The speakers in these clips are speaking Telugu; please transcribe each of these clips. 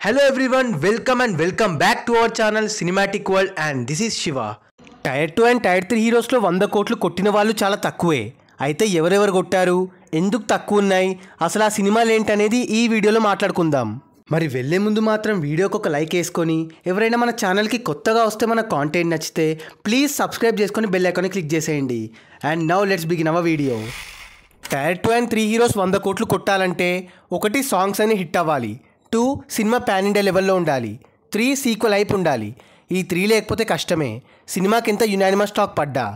Hello everyone, welcome back to our channel Cinematic World and this is Shiva. Tier 2 and tier 3 హీరోస్లో 100 కోట్లు కొట్టిన వాళ్ళు చాలా తక్కువే. అయితే ఎవరెవరు కొట్టారు, ఎందుకు తక్కువ ఉన్నాయి, అసలు ఆ సినిమాలు ఏంటనేది ఈ వీడియోలో మాట్లాడుకుందాం. మరి వెళ్ళే ముందు మాత్రం వీడియోకి ఒక లైక్ వేసుకొని, ఎవరైనా మన ఛానల్కి కొత్తగా వస్తే మన కాంటెంట్ నచ్చితే ప్లీజ్ సబ్స్క్రైబ్ చేసుకొని బెల్ ఐకాన్ని క్లిక్ చేసేయండి. And now let's begin our video. Tier 2 and 3 heroes 100 కోట్లు కొట్టాలంటే ఒకటి సాంగ్స్ అని హిట్ అవ్వాలి, 2 సినిమా పాన్ ఇండియా లెవెల్లో ఉండాలి, 3 సీక్వెల్ హైప్ ఉండాలి. ఈ 3 లేకపోతే కష్టమే. సినిమాకి ఎంత యునానిమస్ టాక్ పడ్డా.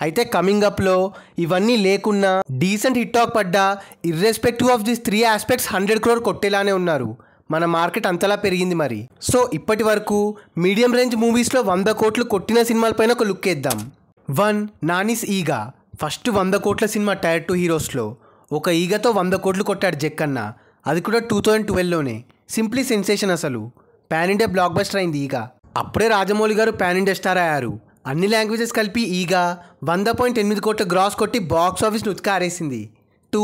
అయితే కమింగ్ అప్లో ఇవన్నీ లేకున్నా డీసెంట్ హిట్ టాక్ పడ్డా irrespective of this 3 aspects 100 crore కొట్టేలానే ఉన్నారు. మన మార్కెట్ అంతలా పెరిగింది మరి. సో ఇప్పటి వరకు మీడియం రేంజ్ మూవీస్లో 100 కోట్లు కొట్టిన సినిమాలపైన ఒక లుక్ వేద్దాం. 1 నానీస్ ఈగా. ఫస్ట్ 100 కోట్ల సినిమా టైర్ 2 హీరోస్లో. ఒక ఈగతో 100 కోట్లు కొట్టాడు జక్కన్న, అది కూడా 2012లోనే. Simply sensation. అసలు పాన్ ఇండియా బ్లాక్ బస్టర్ అయింది ఈగ. అప్పుడే రాజమౌళి గారు పాన్ ఇండియా స్టార్ అయ్యారు. అన్ని లాంగ్వేజెస్ కలిపి ఈగ 100.8 కోట్ల గ్రాస్ కొట్టి బాక్స్ ఆఫీస్ను ఉత్కారేసింది. 2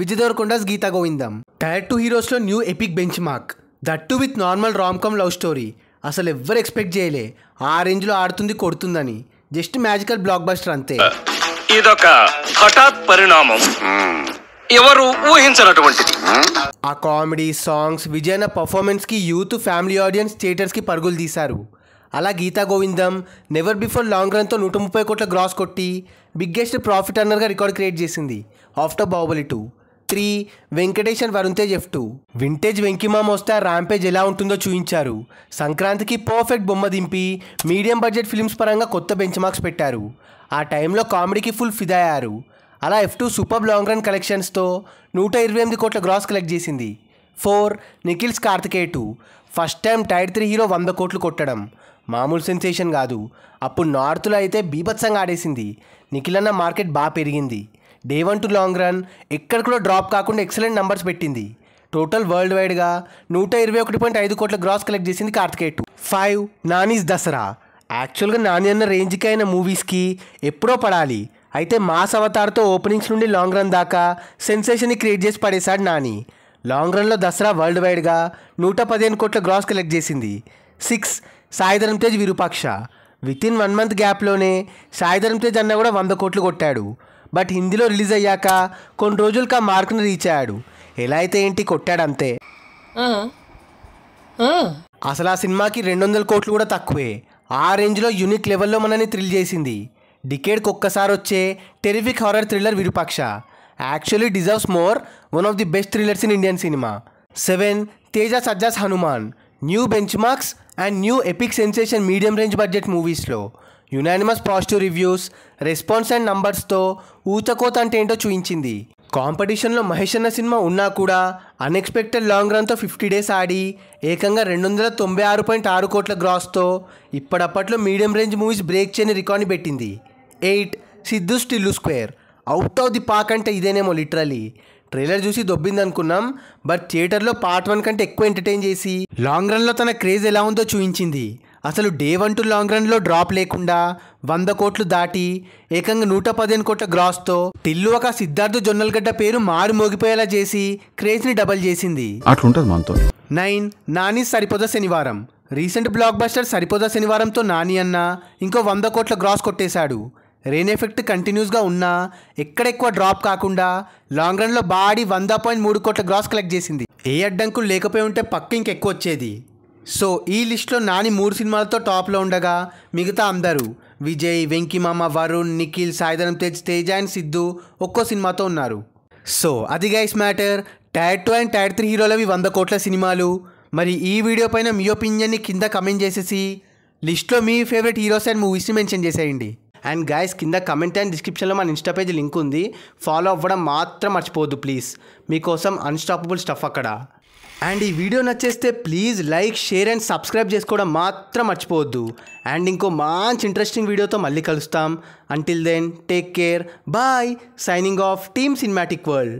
విజయ్ దేవరకొండస్ గీతా గోవిందం. టైర్ 2 హీరోస్లో new epic benchmark, that too with normal romcom love story. అసలు ఎవ్వరు ఎక్స్పెక్ట్ చేయలే ఆ రేంజ్లో ఆడుతుంది కొడుతుందని. జస్ట్ మ్యాజికల్ బ్లాక్ బస్టర్ అంతే. ఇదొక హఠాత్ పరిణామం, ఎవరు ఊహించినటువంటిది. ఆ కామెడీ, సాంగ్స్, విజయన పర్ఫార్మెన్స్కి యూత్, ఫ్యామిలీ ఆడియన్స్, థియేటర్స్కి పరుగులు తీశారు. అలా Geetha Govindam never before long రన్తో 130 కోట్ల గ్రాస్ కొట్టి బిగ్గెస్ట్ ప్రాఫిట్ అన్నర్గా రికార్డ్ క్రియేట్ చేసింది after Baahubali 2. 3 Venkatesh and Varun Tej F2. Vintage Venky Mama వస్తే ఆ ర్యాంపేజ్ ఎలా ఉంటుందో చూపించారు. సంక్రాంతికి పర్ఫెక్ట్ బొమ్మ దింపి మీడియం బడ్జెట్ ఫిల్మ్స్ పరంగా కొత్త బెంచ్ మార్క్స్ పెట్టారు. ఆ టైంలో కామెడీకి ఫుల్ ఫిదా అయ్యారు. అలా F2 సూపర్ లాంగ్ రన్ కలెక్షన్స్తో 128 కోట్ల గ్రాస్ కలెక్ట్ చేసింది. 4 Nikhil's Karthikeya 2. First time tier 3 hero 100 కోట్లు కొట్టడం మామూలు సెన్సేషన్ కాదు. అప్పుడు నార్త్లో అయితే బీభత్సంగా ఆడేసింది. నిఖిల్ అన్న మార్కెట్ బాగా పెరిగింది. డే 1 టు లాంగ్ రన్ ఎక్కడ కూడా డ్రాప్ కాకుండా ఎక్సలెంట్ నెంబర్స్ పెట్టింది. టోటల్ వరల్డ్ వైడ్గా 121.5 కోట్ల గ్రాస్ కలెక్ట్ చేసింది కార్తికేయ 2. 5 నానీస్ దసరా. యాక్చువల్గా నాని అన్న రేంజ్కి అయిన మూవీస్కి ఎప్పుడో పడాలి. అయితే మాస్ అవతార్తో ఓపెనింగ్స్ నుండి లాంగ్ రన్ దాకా సెన్సేషన్ని క్రియేట్ చేసి పడేశాడు నాని. లాంగ్ రన్లో దసరా వరల్డ్ వైడ్గా 115 కోట్ల గ్రాస్ కలెక్ట్ చేసింది. 6 సాయి ధరమ్ తేజ్ విరూపాక్ష. వితిన్ 1 month గ్యాప్లోనే సాయి ధరమ్ తేజ్ అన్న కూడా 100 కోట్లు కొట్టాడు. బట్ హిందీలో రిలీజ్ అయ్యాక కొన్ని రోజులకు ఆ మార్కుని రీచ్ అయ్యాడు. ఎలా అయితే ఏంటి, కొట్టాడు అంతే. అసలు ఆ సినిమాకి 200 కోట్లు కూడా తక్కువే. ఆ రేంజ్లో యూనిక్ లెవెల్లో మనని థ్రిల్ చేసింది. డికేడ్కి ఒక్కసారి వచ్చే terrific horror thriller Virupaksha. Actually deserves more, one of the best thrillers in Indian cinema. 7 Teja Sajja's Hanuman. New benchmarks and new epic sensation medium range budget మూవీస్లో. Unanimous positive reviews, response and నంబర్స్తో ఊచకోత అంటే ఏంటో చూపించింది. కాంపిటీషన్లో మహేష్ అన్న సినిమా ఉన్నా కూడా అన్ఎక్స్పెక్టెడ్ లాంగ్ రన్తో 50 days ఆడి ఏకంగా 296.6 కోట్ల గ్రాస్తో ఇప్పటిప్పట్లో మీడియం రేంజ్ మూవీస్ బ్రేక్ చేయని రికార్డ్ని పెట్టింది. 8 Siddhu still square. Out of the park అంటే ఇదేనేమో లిటరలీ. ట్రైలర్ చూసి దొబ్బింది అనుకున్నాం, బట్ థియేటర్లో పార్ట్ 1 కంటే ఎక్కువ ఎంటర్టైన్ చేసి లాంగ్ రన్లో తన క్రేజ్ ఎలా ఉందో చూపించింది. అసలు డే 1 టు లాంగ్ రన్లో డ్రాప్ లేకుండా 100 కోట్లు దాటి ఏకంగా 115 కోట్ల గ్రాస్తో టిల్లు ఒక సిద్ధార్థ్ జొన్నలగడ్డ పేరు మారు మోగిపోయేలా చేసి క్రేజ్ని డబల్ చేసింది. 9 నాని సరిపోదా శనివారం. రీసెంట్ బ్లాక్ బస్టర్ సరిపోదా శనివారంతో నాని అన్న ఇంకో 100 కోట్ల గ్రాస్ కొట్టేశాడు. రెయిన్ ఎఫెక్ట్ కంటిన్యూస్గా ఉన్నా ఎక్కడెక్కువ డ్రాప్ కాకుండా లాంగ్ రన్లో బాడీ 100.3 కోట్ల గ్రాస్ కలెక్ట్ చేసింది. ఏ అడ్డంకులు లేకపోయి ఉంటే పక్క ఇంకెక్కువ వచ్చేది. సో ఈ లిస్ట్లో నాని 3 సినిమాలతో టాప్లో ఉండగా మిగతా అందరూ విజయ్, వెంకిమామ, వరుణ్, నిఖిల్, సాయి ధరమ్ తేజ్, తేజ అండ్ సిద్ధు ఒక్కో సినిమాతో ఉన్నారు. సో అది guys matter. Tier 2 and tier 3 హీరోలవి 100 కోట్ల సినిమాలు. మరి ఈ వీడియో పైన మీ ఒపీనియన్ని కింద కమెంట్ చేసేసి లిస్ట్లో మీ ఫేవరెట్ హీరోస్ అండ్ మూవీస్ని మెన్షన్ చేసేయండి. అండ్ గైస్ కింద కమెంట్ అండ్ డిస్క్రిప్షన్లో మన ఇన్స్టా పేజ్ లింక్ ఉంది, ఫాలో అవ్వడం మాత్రం మర్చిపోవద్దు ప్లీజ్. మీకోసం అన్స్టాపబుల్ స్టఫ్ అక్కడ. అండ్ ఈ వీడియో నచ్చేస్తే please like, share and subscribe చేసుకోవడం మాత్రం మర్చిపోవద్దు. అండ్ ఇంకో మంచి ఇంట్రెస్టింగ్ వీడియోతో మళ్ళీ కలుస్తాం. Until then take care, bye. Signing off team cinematic world.